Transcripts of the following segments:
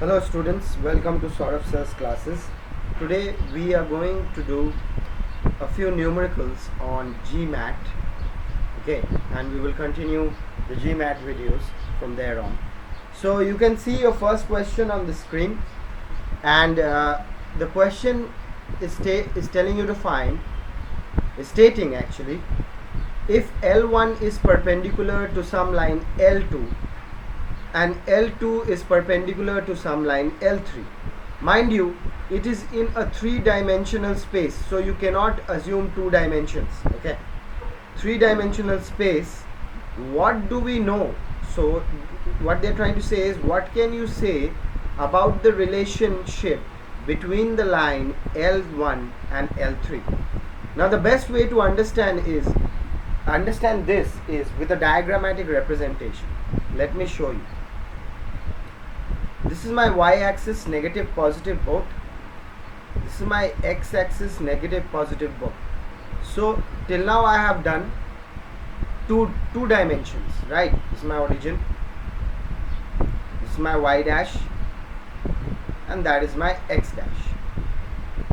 Hello students, welcome to Saurabh Sir's classes. Today we are going to do a few numericals on GMAT, okay, and we will continue the GMAT videos from there on. So you can see your first question on the screen, and the question is telling you to find, is stating actually, if L1 is perpendicular to some line L2 and L2 is perpendicular to some line L3. Mind you, it is in a three-dimensional space, so you cannot assume two dimensions, okay? Three-dimensional space, what do we know? So what they're trying to say is, what can you say about the relationship between the line L1 and L3? Now the best way to understand this is with a diagrammatic representation. Let me show you. This is my y-axis, negative, positive both. This is my x-axis, negative, positive both. So till now I have done two dimensions, right? This is my origin, this is my y dash, and that is my x dash.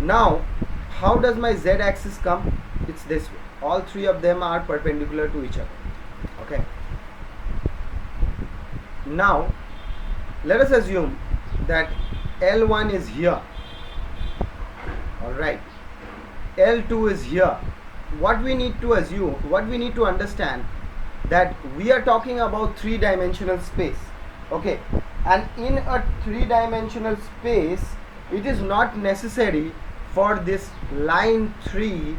Now how does my z-axis come? It's this way. All three of them are perpendicular to each other, okay? Now let us assume that L1 is here, alright, L2 is here. What we need to assume, what we need to understand, that we are talking about three-dimensional space, okay, and in a three-dimensional space it is not necessary for this line 3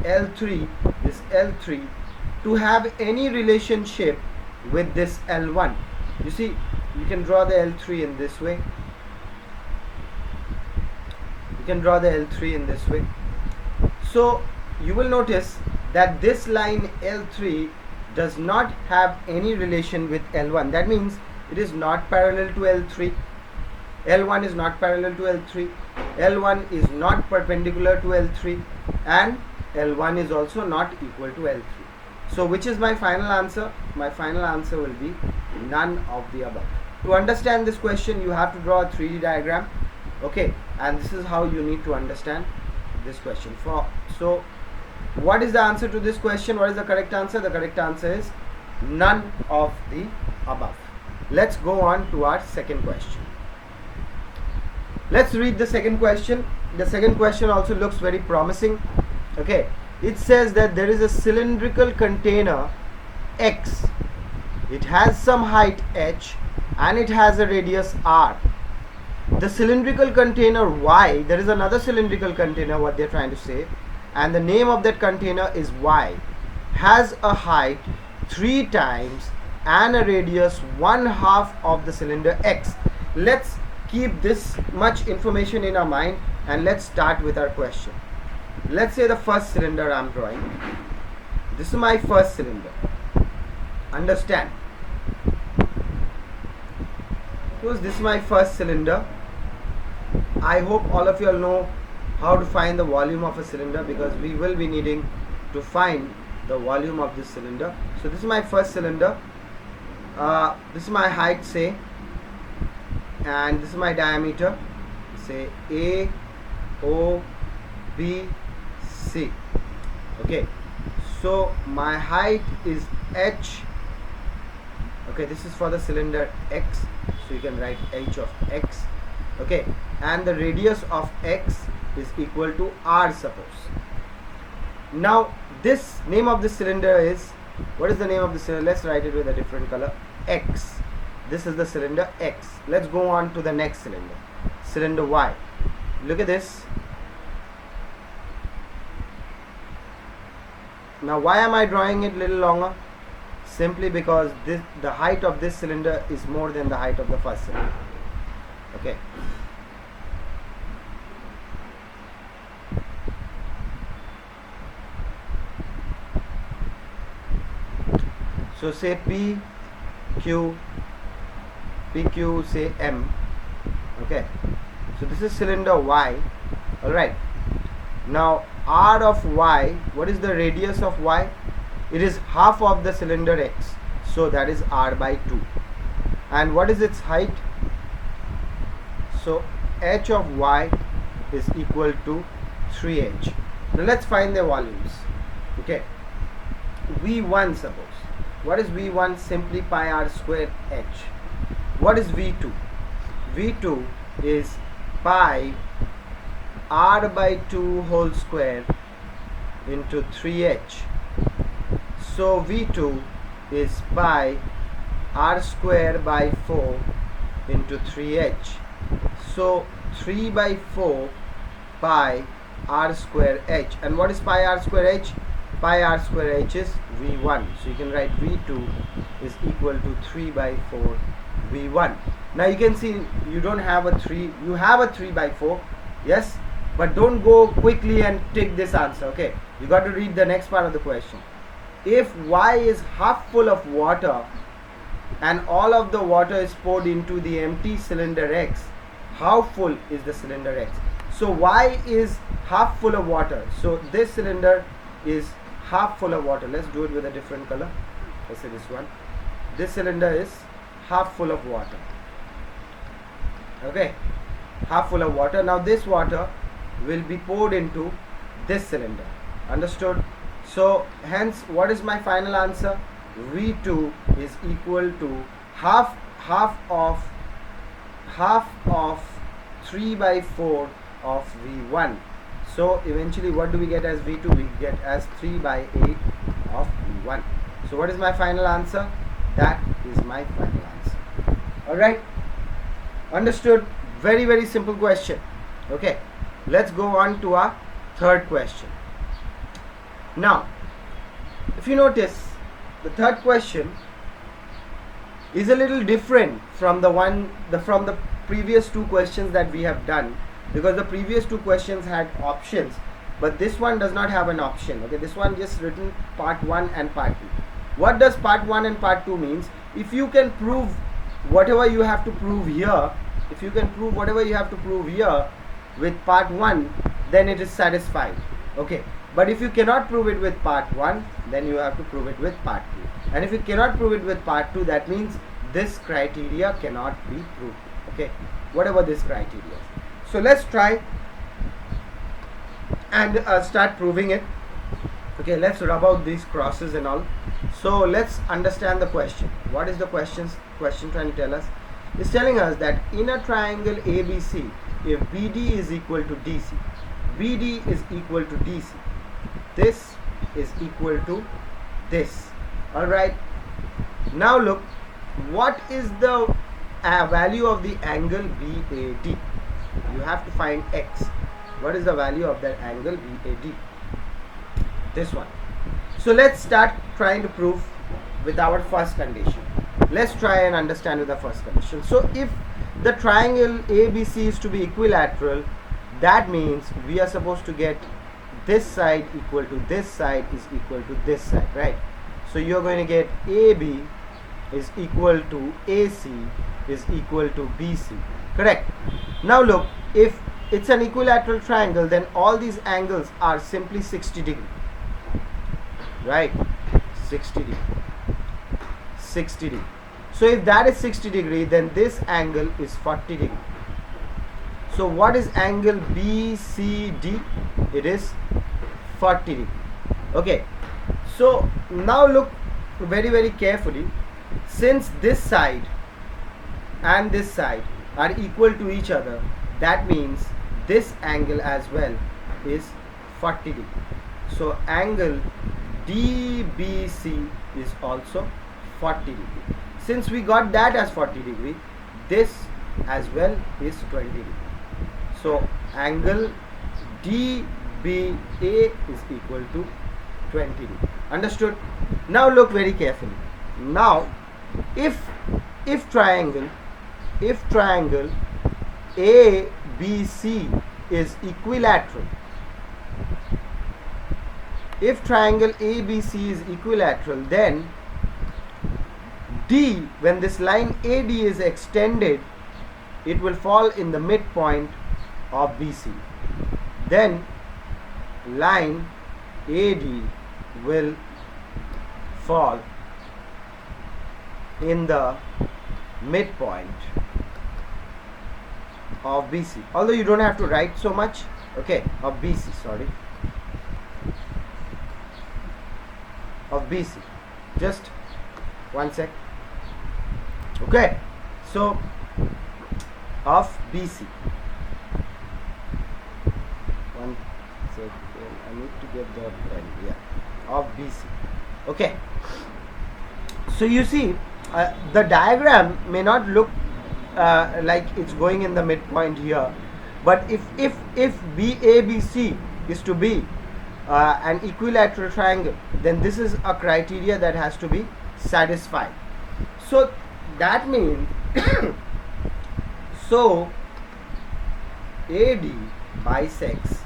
L3, this L3, to have any relationship with this L1. You see, you can draw the L3 in this way. You can draw the L3 in this way. So you will notice that this line L3 does not have any relation with L1. That means it is not parallel to L3. L1 is not parallel to L3. L1 is not perpendicular to L3, and L1 is also not equal to L3. So which is my final answer? My final answer will be none of the above. To understand this question, you have to draw a 3D diagram, okay, and this is how you need to understand this question. So what is the answer to this question? What is the correct answer? The correct answer is none of the above. Let's go on to our second question. Let's read the second question. The second question also looks very promising, okay. It says that there is a cylindrical container X, it has some height h, and it has a radius r. The cylindrical container Y, there is another cylindrical container, what they're trying to say, and the name of that container is Y, has a height 3 times and a radius 1/2 of the cylinder X. Let's keep this much information in our mind and let's start with our question. Let's say the first cylinder I'm drawing. This is my first cylinder. Understand? Because this is my first cylinder. I hope all of you all know how to find the volume of a cylinder, because we will be needing to find the volume of this cylinder. So this is my first cylinder. This is my height, say, and this is my diameter, say A, O, B, C. Okay, so my height is h. Okay, this is for the cylinder X, so you can write h of x, okay, and the radius of x is equal to r, suppose. Now this name of this cylinder is, what is the name of the cylinder? Let's write it with a different color, X. This is the cylinder X. Let's go on to the next cylinder, cylinder Y. Look at this. Now why am I drawing it a little longer? Simply because the height of this cylinder is more than the height of the first cylinder, okay. So say PQ, say M, okay. So this is cylinder Y, alright. Now r of Y, what is the radius of Y? It is half of the cylinder X, so that is r by 2. And what is its height? So h of y is equal to 3h. Now let's find their volumes. Okay, v1, suppose. What is v1? Simply pi r square h. What is v2? v2 is pi r by 2 whole square into 3h. So v2 is pi r square by 4 into 3h. So 3 by 4 pi r square h. And what is pi r square h? Pi r square h is v1. So you can write v2 is equal to 3 by 4 v1. Now you can see you don't have a 3, you have a 3 by 4, yes, but don't go quickly and take this answer. Okay, you got to read the next part of the question. If y is half full of water and all of the water is poured into the empty cylinder x, how full is the cylinder x? So y is half full of water, so this cylinder is half full of water. Let's do it with a different color. Let's say this one. This cylinder is half full of water. Okay, half full of water. Now this water will be poured into this cylinder. Understood? So hence, what is my final answer? v2 is equal to half of 3 by 4 of v1. So eventually what do we get as v2? We get as 3 by 8 of v1. So what is my final answer? That is my final answer. Alright, understood? Very, very simple question. Okay, let's go on to our third question. Now, if you notice, the third question is a little different from the previous two questions that we have done, because the previous two questions had options, but this one does not have an option. Okay, this one just written part 1 and part 2. What does part 1 and part 2 means? If you can prove whatever you have to prove here, if you can prove whatever you have to prove here with part 1, then it is satisfied. Okay, but if you cannot prove it with part 1, then you have to prove it with part 2. And if you cannot prove it with part 2, that means this criteria cannot be proved. Okay, whatever this criteria is. So let's try and start proving it. Okay, let's rub out these crosses and all. So let's understand the question. What is the question trying to tell us? It's telling us that in a triangle ABC, if BD is equal to DC, BD is equal to DC, this is equal to this. Alright, now look, what is the value of the angle BAD? You have to find x. What is the value of that angle BAD? This one. So let's start trying to prove with our first condition. Let's try and understand with the first condition. So if the triangle ABC is to be equilateral, that means we are supposed to get this side equal to this side is equal to this side, right? So you're going to get AB is equal to AC is equal to BC, correct? Now look, if it's an equilateral triangle, then all these angles are simply 60 degree, right? 60 degree, 60 degree. So if that is 60 degree, then this angle is 40 degree. So what is angle BCD? It is 40 degree. Okay, so now look very, very carefully. Since this side and this side are equal to each other, that means this angle as well is 40 degree. So angle DBC is also 40 degree. Since we got that as 40 degree, this as well is 20 degree. So angle DBA is equal to 20 degree. Understood? Now look very carefully. Now if triangle ABC is equilateral, if triangle ABC is equilateral, then D, when this line AD is extended, it will fall in the midpoint of BC. Then line AD will fall in the midpoint of BC, although you don't have to write so much. Okay, of BC, sorry, of BC, just one sec. Okay, so of BC, one second, I need to get the pen. Yeah, of BC. Okay, so you see the diagram may not look like it's going in the midpoint here, but if BABC is to be an equilateral triangle, then this is a criteria that has to be satisfied. So that means so AD bisects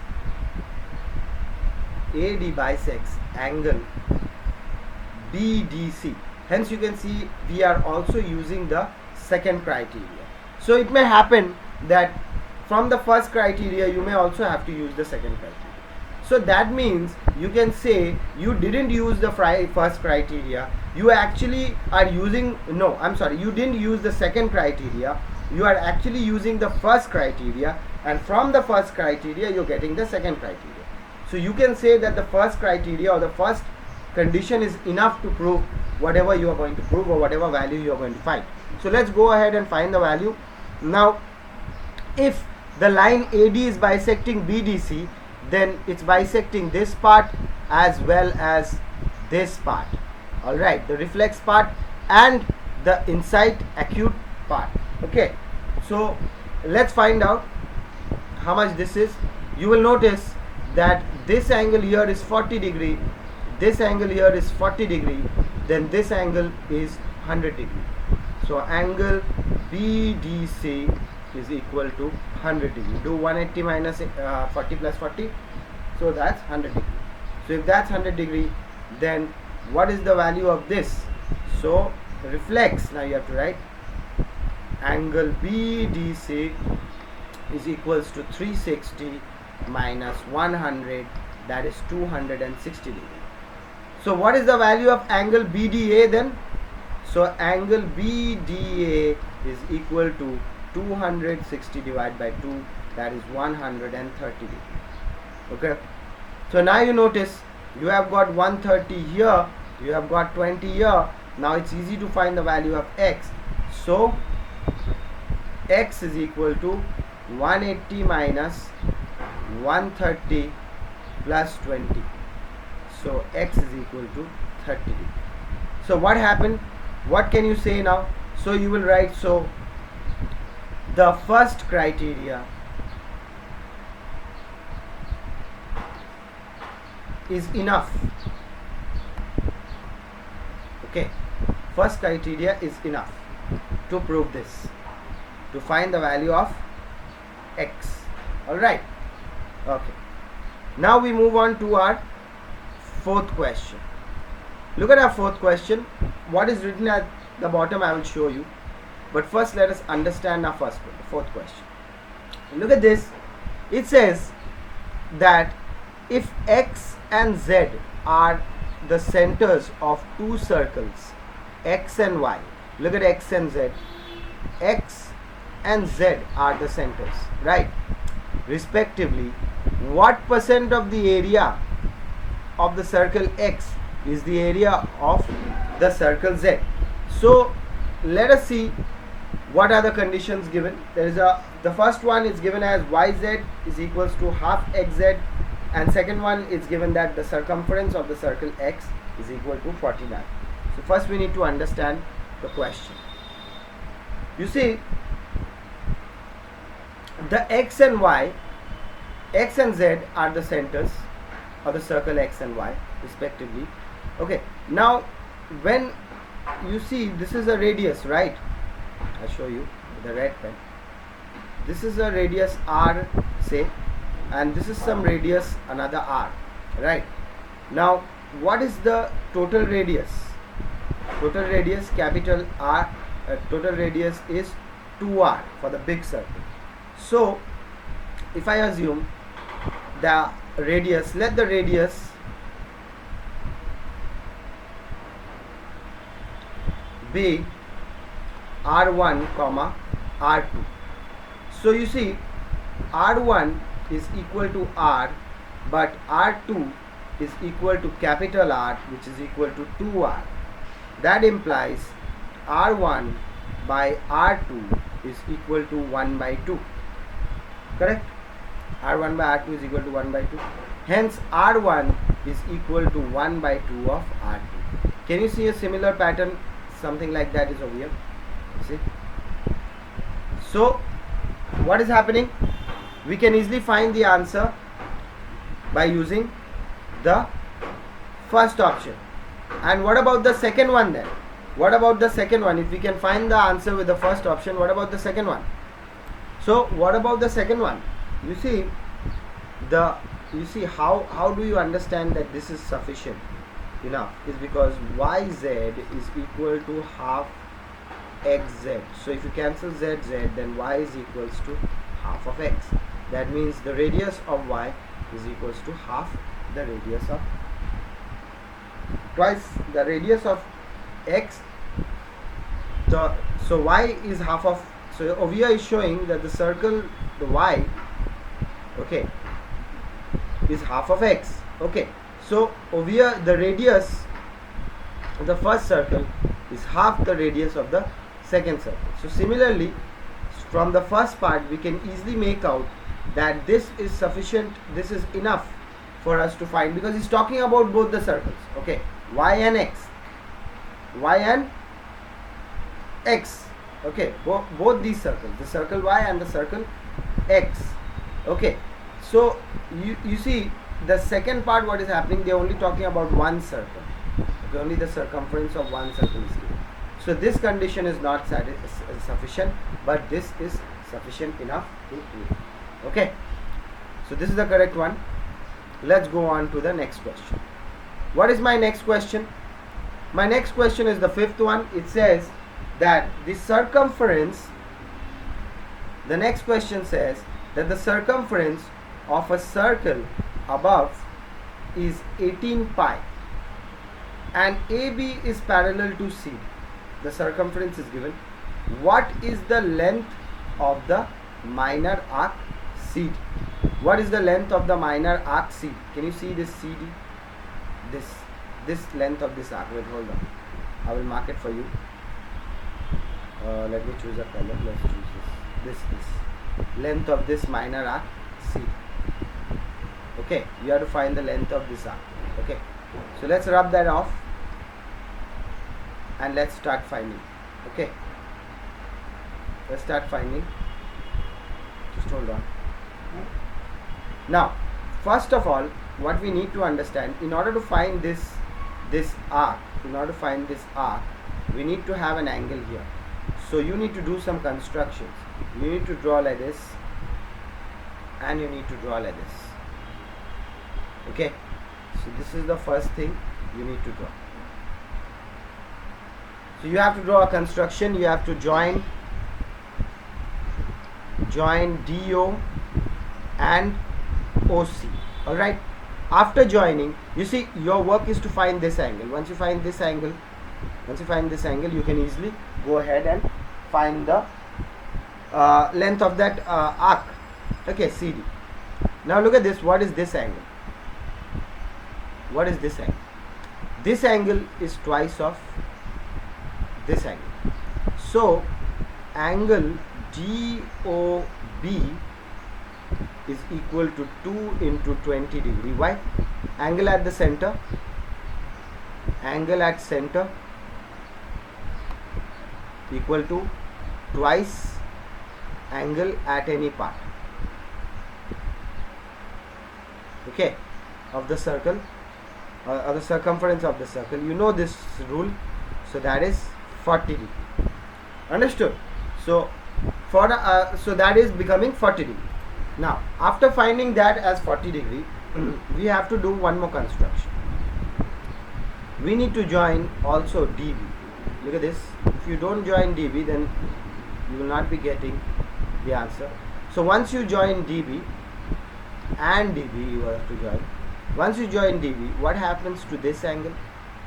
angle BDC. Hence you can see we are also using the second criteria. So it may happen that from the first criteria you may also have to use the second criteria. So that means you can say you didn't use the first criteria, you actually are using, no, I'm sorry, you didn't use the second criteria, you are actually using the first criteria, and from the first criteria you're getting the second criteria. So you can say that the first criteria or the first condition is enough to prove whatever you are going to prove or whatever value you are going to find. So let's go ahead and find the value. Now if the line AD is bisecting BDC, then it's bisecting this part as well as this part, alright, the reflex part and the inside acute part. Okay, so let's find out how much this is. You will notice that this angle here is 40 degree, this angle here is 40 degree, then this angle is 100 degree. So angle BDC is equal to 100 degree. Do 180 minus 40 plus 40, so that's 100 degree. So if that's 100 degree, then what is the value of this? So reflex, now you have to write angle BDC is equals to 360 minus 100, that is 260 degree. So what is the value of angle BDA then? So angle BDA is equal to 260 divided by 2, that is 130 degree. Okay, so now you notice you have got 130 here, you have got 20 here. Now it's easy to find the value of x. So x is equal to 180 minus 130 plus 20. So x is equal to 30 degree. So what happened? What can you say now? So you will write, so the first criteria is enough. Okay, first criteria is enough to prove this, to find the value of x. Alright, okay, now we move on to our fourth question. Look at our fourth question. What is written at the bottom I will show you, but first let us understand our fourth question. Look at this. It says that if x and z are the centers of two circles x and y, look at x and z, x and z are the centers, right, respectively, what percent of the area of the circle x is the area of the circle z? So let us see what are the conditions given. There is the first one is given as yz is equals to half xz, and second one is given that the circumference of the circle x is equal to 49. So first we need to understand the question. You see, the x and y, x and z are the centers of the circle x and y respectively. Okay, now when you see this is a radius, right, I'll show you with the red pen. This is a radius r, say, and this is some radius, another r, right? Now what is the total radius? Total radius, capital R, total radius is 2r for the big circle. So if I assume the radius, let the radius be r1 comma r2. So you see, R1 is equal to R, but R2 is equal to capital R, which is equal to 2R. That implies R1 by R2 is equal to 1 by 2. Correct? R1 by R2 is equal to 1 by 2. Hence, R1 is equal to 1 by 2 of R2. Can you see a similar pattern? Something like that is over here. See? So, what is happening? We can easily find the answer by using the first option. And what about the second one then? What about the second one? If we can find the answer with the first option, what about the second one? So what about the second one? You see how do you understand that this is sufficient enough? Is because yz is equal to half xz. So if you cancel zz, then y is equals to half of x. That means the radius of y is equals to half the radius of twice the radius of x. So y is half of, so over here is showing that the circle, the y, okay, is half of x. Okay, so over here the radius of the first circle is half the radius of the second circle. So similarly, from the first part we can easily make out that this is sufficient, this is enough for us to find, because it's talking about both the circles, okay, y and x, y and x, okay, both these circles, the circle y and the circle x. Okay, so you see the second part, what is happening, they're only talking about one circle, okay, only the circumference of one circle is given. So this condition is not sufficient, but this is sufficient enough to prove. Okay, so this is the correct one. Let's go on to the next question. What is my next question? My next question is the fifth one. It says that the circumference, the next question says that the circumference of a circle above is 18 pi and AB is parallel to CD. The circumference is given. What is the length of the minor arc CD? What is the length of the minor arc CD? Can you see this CD? This length of this arc. Wait, hold on. I will mark it for you. Let me choose a color. Let's choose this. This length of this minor arc CD. Okay, you have to find the length of this arc. Okay, so let's rub that off and let's start finding. Okay, let's start finding. Just hold on. Now, first of all, what we need to understand, in order to find this arc, we need to have an angle here. So you need to do some constructions. You need to draw like this, and you need to draw like this. Okay, so this is the first thing you need to draw. So you have to draw a construction. You have to join DO and OC. Alright, after joining, you see your work is to find this angle. Once you find this angle, you can easily go ahead and find the length of that arc. Okay, CD. Now look at this. What is this angle? What is this angle? This angle is twice of this angle. So angle DOB is equal to 2 into 20 degree. Why? Angle at the center, equal to twice angle at any part, okay, of the circle, or the circumference of the circle. You know this rule, so that is 40 degree. Understood? So for so that is becoming 40 degree. Now after finding that as 40 degree, we have to do one more construction. We need to join also DB. Look at this. If you don't join DB, then you will not be getting the answer. So once you join DB and DB, you have to join. Once you join DB, what happens to this angle?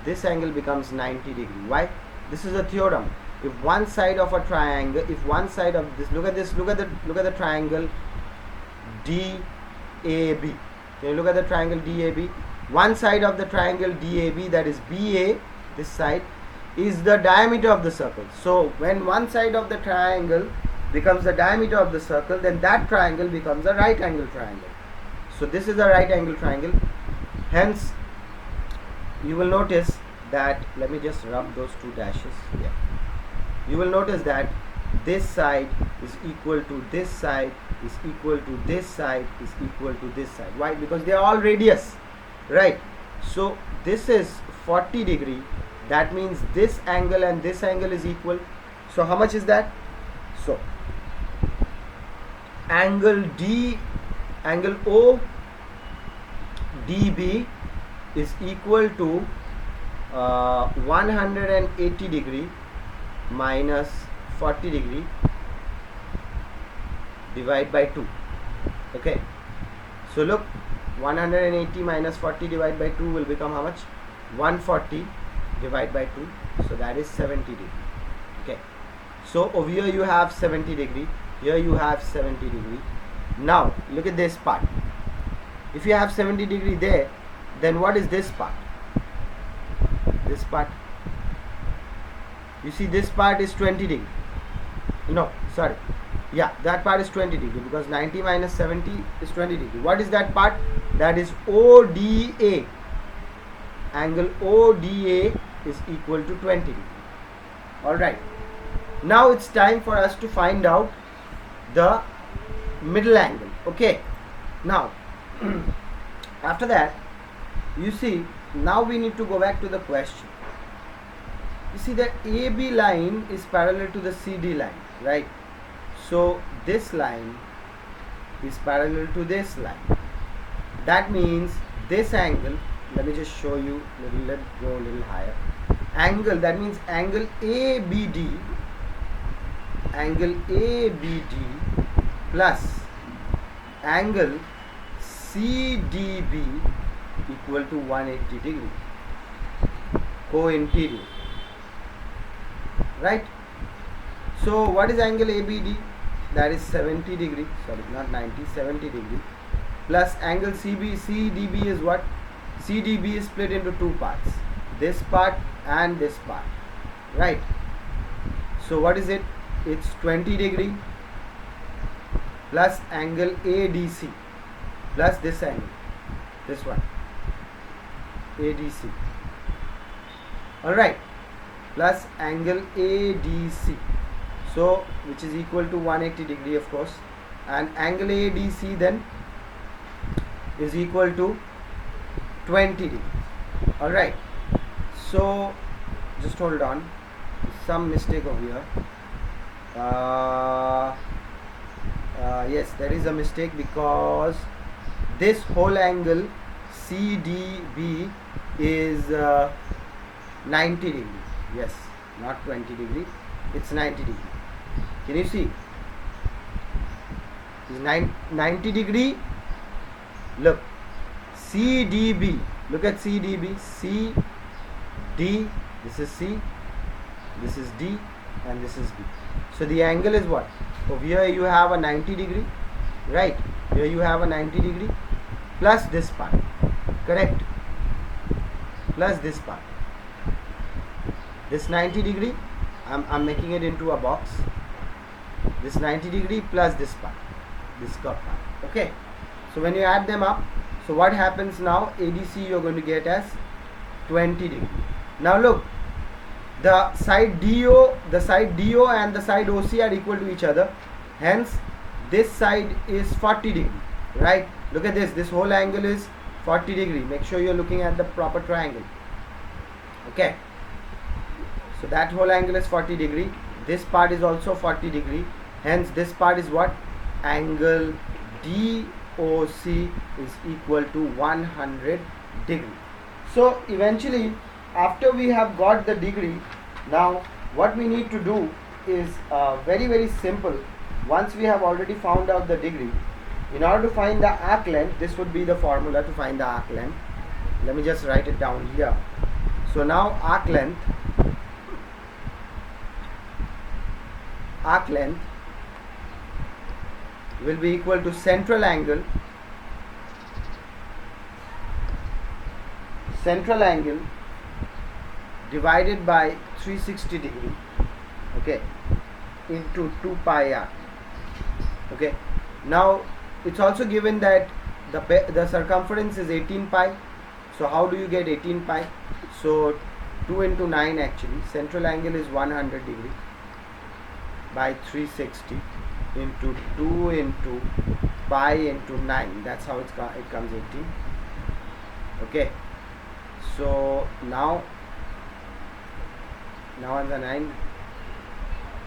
This angle becomes 90 degree. Why? This is a theorem. if one side of a triangle, if one side of this, look at this, look at the triangle DAB. Can you look at the triangle DAB? One side of the triangle DAB, that is BA, this side, is the diameter of the circle. So when one side of the triangle becomes the diameter of the circle, then that triangle becomes a right angle triangle. So this is a right angle triangle. Hence, you will notice that, let me just rub those two dashes. Yeah. You will notice that this side is equal to this side, is equal to this side, is equal to this side. Why? Because they are all radius, right? So this is 40 degree. That means this angle and this angle is equal. So how much is that? So angle ODB is equal to 180 degree minus 40 degree divide by 2. Okay, so look, 180 minus 40 divided by 2 will become how much? 140 divided by 2, so that is 70 degree. Okay, so over here you have 70 degree, here you have 70 degree. Now look at this part. If you have 70 degree there, then what is this part? This part, you see, this part is 20 degree. No, sorry, yeah, that part is 20 degree, because 90 minus 70 is 20 degree. What is that part? That is ODA. Angle ODA is equal to 20 degree. Alright, now it's time for us to find out the middle angle. Okay, now after that, you see, now we need to go back to the question. You see, the AB line is parallel to the CD line, right? So this line is parallel to this line. That means this angle, let me just show you, let's go a little higher. Angle, that means angle ABD plus angle CDB equal to 180 degree, co-interior, right? So what is angle ABD? That is 70 degree, sorry, not 90, 70 degree, plus angle CDB is what? CDB is split into two parts, this part and this part, right? So what is it? It's 20 degree plus angle ADC plus this angle, this one, ADC, alright, plus angle ADC, so which is equal to 180 degree, of course, and angle ADC then is equal to 20 degree. Alright, so just hold on, some mistake over here. Yes, there is a mistake, because this whole angle CDB is 90 degree. Yes, not 20 degree, it's 90 degree. Can you see? It's 90 degree. Look, CDB, look at CDB, CD, this is C, this is D, and this is B. So the angle is what? Over here you have a 90 degree, right? Here you have a 90 degree plus this part, correct? Plus this part. This 90 degree, I'm making it into a box. This 90 degree plus this part, this curve part. Okay. So when you add them up, so what happens now? ADC you're going to get as 20 degree. Now look, the side DO and the side OC are equal to each other. Hence, this side is 40 degree, right? Look at this. This whole angle is 40 degree. Make sure you're looking at the proper triangle. Okay. So that whole angle is 40 degree. This part is also 40 degree. Hence, this part is what? Angle DOC is equal to 100 degree. So eventually, after we have got the degree, now what we need to do is very simple. Once we have already found out the degree, in order to find the arc length, this would be the formula to find the arc length. Let me just write it down here. So now arc length arc length will be equal to central angle divided by 360 degree, okay, into 2 pi r. Okay, now it's also given that the circumference is 18 pi. So how do you get 18 pi? So 2 into 9 actually. Central angle is 100 degree by 360 into 2 into pi into 9. That's how it comes 18. Okay. So now ones are 9.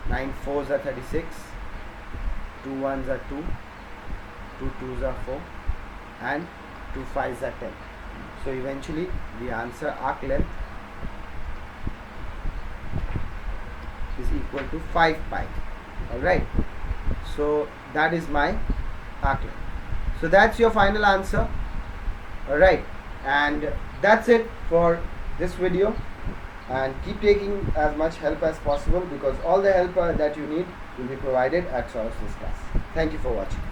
9 4s are 36. 2 1s are 2. 2 2s are 4. And 2 5s are 10. So eventually the answer arc length is equal to 5 pi. Alright. So that is my arc length. So that's your final answer. Alright. And that's it for this video. And keep taking as much help as possible, because all the help that you need will be provided at Saurav's class. Thank you for watching.